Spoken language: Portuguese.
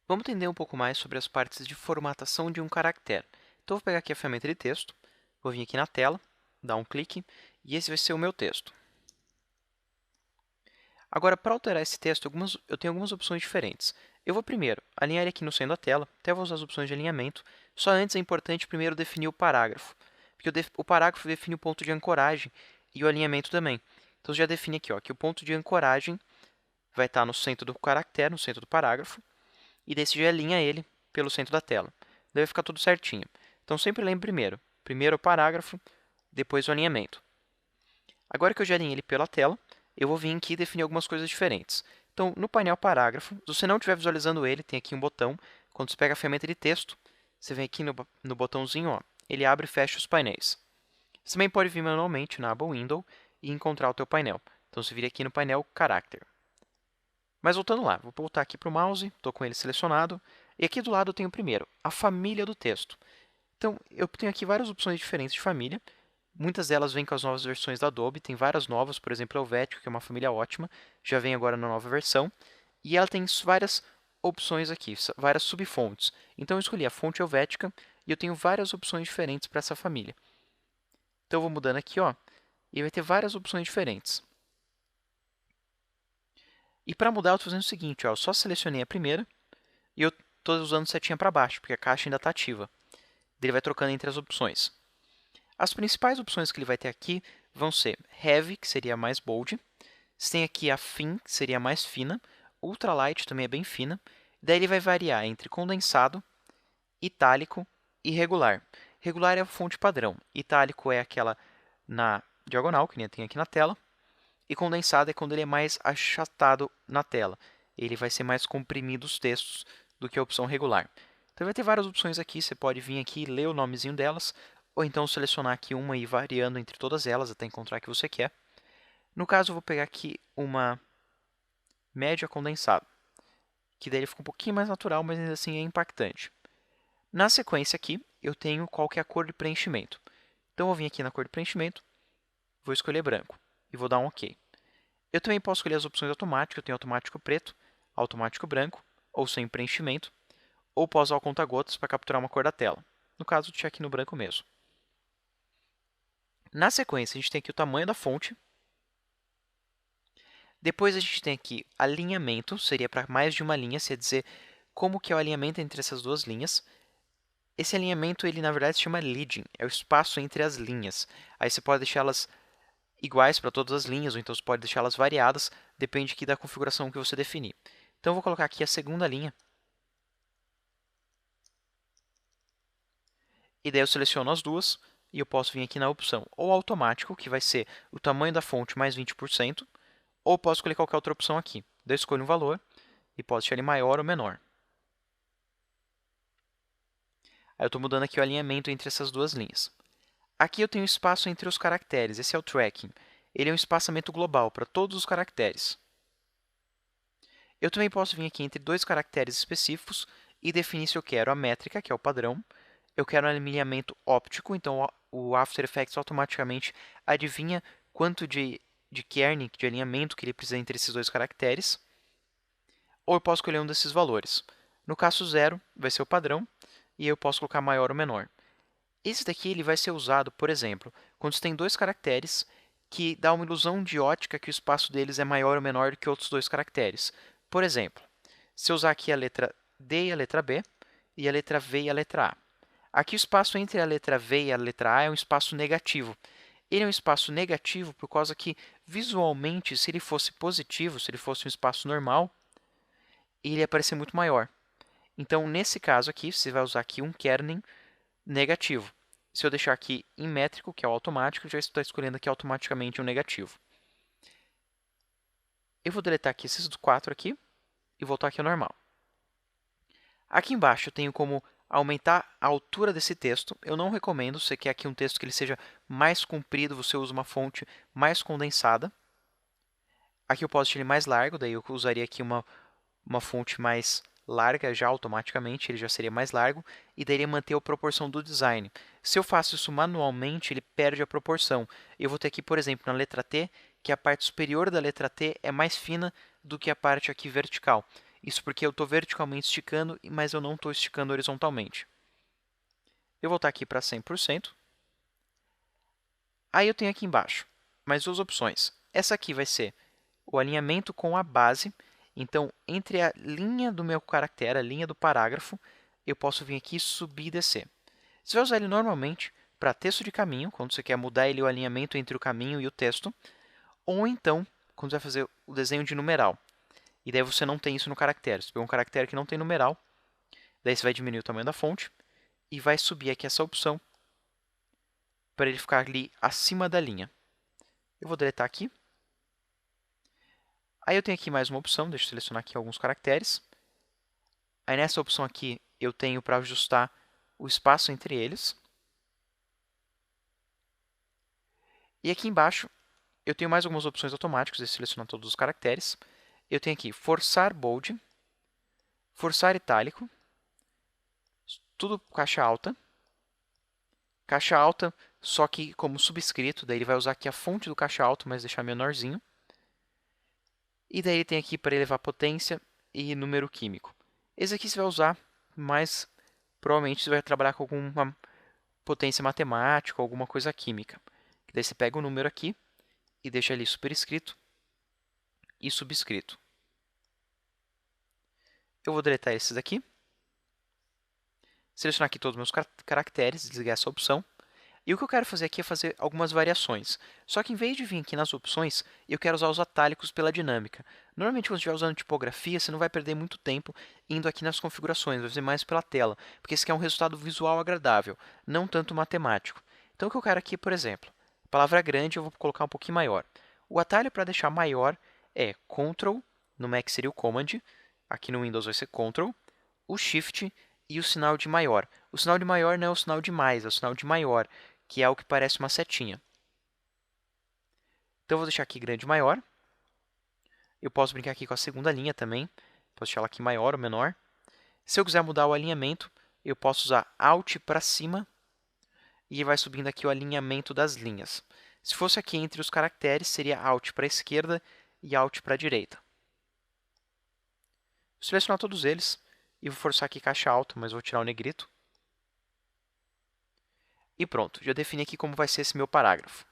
Vamos entender um pouco mais sobre as partes de formatação de um caractere. Então, eu vou pegar aqui a ferramenta de texto, vou vir aqui na tela, dar um clique, e esse vai ser o meu texto. Agora, para alterar esse texto, eu tenho algumas opções diferentes. Eu vou primeiro alinhar ele aqui no centro da tela, até vou usar as opções de alinhamento. Só antes é importante primeiro definir o parágrafo, porque o parágrafo define o ponto de ancoragem e o alinhamento também. Então, já define aqui ó, que o ponto de ancoragem vai estar no centro do caractere, no centro do parágrafo, e daí você já alinha ele pelo centro da tela. Daí vai ficar tudo certinho. Então, sempre lembre primeiro o parágrafo, depois o alinhamento. Agora que eu já alinhei ele pela tela, eu vou vir aqui e definir algumas coisas diferentes. Então, no painel parágrafo, se você não estiver visualizando ele, tem aqui um botão. Quando você pega a ferramenta de texto, você vem aqui no botãozinho, ó, ele abre e fecha os painéis. Você também pode vir manualmente na aba Window e encontrar o teu painel. Então, você vira aqui no painel Character. Mas voltando lá, vou voltar aqui para o mouse, estou com ele selecionado. E aqui do lado eu tenho primeiro a família do texto. Então, eu tenho aqui várias opções diferentes de família. Muitas delas vêm com as novas versões da Adobe, tem várias novas, por exemplo, a Helvética, que é uma família ótima, já vem agora na nova versão. E ela tem várias opções aqui, várias subfontes. Então, eu escolhi a fonte Helvética e eu tenho várias opções diferentes para essa família. Então, eu vou mudando aqui, ó, e vai ter várias opções diferentes. E para mudar, eu estou fazendo o seguinte, ó, eu só selecionei a primeira e eu estou usando setinha para baixo, porque a caixa ainda está ativa. Ele vai trocando entre as opções. As principais opções que ele vai ter aqui vão ser Heavy, que seria mais bold. Você tem aqui a Thin, que seria mais fina. Ultralight também é bem fina. Daí ele vai variar entre condensado, itálico e regular. Regular é a fonte padrão. Itálico é aquela na diagonal, que nem tem aqui na tela. E condensado é quando ele é mais achatado na tela. Ele vai ser mais comprimido os textos do que a opção regular. Então vai ter várias opções aqui, você pode vir aqui e ler o nomezinho delas, ou então selecionar aqui uma e ir variando entre todas elas até encontrar a que você quer. No caso, eu vou pegar aqui uma média condensada, que daí fica um pouquinho mais natural, mas ainda assim é impactante. Na sequência aqui, eu tenho qual que é a cor de preenchimento. Então, eu vou vir aqui na cor de preenchimento, vou escolher branco e vou dar um OK. Eu também posso escolher as opções automáticas, eu tenho automático preto, automático branco, ou sem preenchimento, ou posso usar o conta-gotas para capturar uma cor da tela. No caso, deixar aqui no branco mesmo. Na sequência, a gente tem aqui o tamanho da fonte. Depois a gente tem aqui alinhamento, seria para mais de uma linha, se dizer como que é o alinhamento entre essas duas linhas. Esse alinhamento, ele na verdade se chama leading, é o espaço entre as linhas. Aí você pode deixá-las iguais para todas as linhas, ou então você pode deixá-las variadas, depende aqui da configuração que você definir. Então, eu vou colocar aqui a segunda linha. E daí eu seleciono as duas, e eu posso vir aqui na opção ou automático, que vai ser o tamanho da fonte mais 20%, ou posso escolher qualquer outra opção aqui. Daí eu escolho um valor, e posso deixar ele maior ou menor. Aí eu estou mudando aqui o alinhamento entre essas duas linhas. Aqui eu tenho espaço entre os caracteres, esse é o tracking. Ele é um espaçamento global para todos os caracteres. Eu também posso vir aqui entre dois caracteres específicos e definir se eu quero a métrica, que é o padrão. Eu quero um alinhamento óptico, então o After Effects automaticamente adivinha quanto de kerning, de alinhamento que ele precisa entre esses dois caracteres. Ou eu posso escolher um desses valores. No caso 0, vai ser o padrão, e eu posso colocar maior ou menor. Esse daqui ele vai ser usado, por exemplo, quando você tem dois caracteres que dá uma ilusão de ótica que o espaço deles é maior ou menor do que outros dois caracteres. Por exemplo, se eu usar aqui a letra D e a letra B, e a letra V e a letra A. Aqui o espaço entre a letra V e a letra A é um espaço negativo. Ele é um espaço negativo por causa que, visualmente, se ele fosse positivo, se ele fosse um espaço normal, ele ia parecer muito maior. Então, nesse caso aqui, você vai usar aqui um kerning negativo. Se eu deixar aqui em métrico, que é o automático, já estou escolhendo aqui automaticamente um negativo. Eu vou deletar aqui esses 4 aqui e voltar aqui ao normal. Aqui embaixo eu tenho como aumentar a altura desse texto. Eu não recomendo, se você quer aqui um texto que ele seja mais comprido, você usa uma fonte mais condensada. Aqui eu posso deixar ele mais largo, daí eu usaria aqui uma fonte mais larga já automaticamente, ele já seria mais largo, e daí ele manter a proporção do design. Se eu faço isso manualmente, ele perde a proporção. Eu vou ter aqui, por exemplo, na letra T, que a parte superior da letra T é mais fina do que a parte aqui vertical. Isso porque eu estou verticalmente esticando, mas eu não estou esticando horizontalmente. Eu vou voltar aqui para 100%. Aí eu tenho aqui embaixo mais duas opções. Essa aqui vai ser o alinhamento com a base. Então, entre a linha do meu caractere, a linha do parágrafo, eu posso vir aqui subir e descer. Você vai usar ele normalmente para texto de caminho, quando você quer mudar ele o alinhamento entre o caminho e o texto, ou então quando você vai fazer o desenho de numeral. E daí você não tem isso no caractere. Você pega um caractere que não tem numeral, daí você vai diminuir o tamanho da fonte e vai subir aqui essa opção para ele ficar ali acima da linha. Eu vou deletar aqui. Aí eu tenho aqui mais uma opção, deixa eu selecionar aqui alguns caracteres. Aí nessa opção aqui eu tenho para ajustar o espaço entre eles. E aqui embaixo eu tenho mais algumas opções automáticas de selecionar todos os caracteres. Eu tenho aqui forçar bold, forçar itálico, tudo caixa alta só que como subscrito, daí ele vai usar aqui a fonte do caixa alto, mas deixar menorzinho. E daí ele tem aqui para elevar potência e número químico. Esse aqui você vai usar, mas provavelmente você vai trabalhar com alguma potência matemática, alguma coisa química. Daí você pega o número aqui e deixa ali superescrito e subscrito. Eu vou deletar esses aqui. Selecionar aqui todos os meus caracteres, desligar essa opção. E o que eu quero fazer aqui é fazer algumas variações. Só que em vez de vir aqui nas opções, eu quero usar os atalhos pela dinâmica. Normalmente, quando você estiver usando tipografia, você não vai perder muito tempo indo aqui nas configurações, vai fazer mais pela tela, porque esse aqui é um resultado visual agradável, não tanto matemático. Então, o que eu quero aqui, por exemplo, a palavra grande eu vou colocar um pouquinho maior. O atalho para deixar maior é Ctrl, no Mac seria o Command, aqui no Windows vai ser Ctrl, o Shift e o sinal de maior. O sinal de maior não é o sinal de mais, é o sinal de maior, que é o que parece uma setinha. Então, eu vou deixar aqui grande e maior. Eu posso brincar aqui com a segunda linha também. Posso deixar ela aqui maior ou menor. Se eu quiser mudar o alinhamento, eu posso usar Alt para cima e vai subindo aqui o alinhamento das linhas. Se fosse aqui entre os caracteres, seria Alt para a esquerda e Alt para a direita. Vou selecionar todos eles e vou forçar aqui caixa alta, mas vou tirar o negrito. E pronto, já defini aqui como vai ser esse meu parágrafo.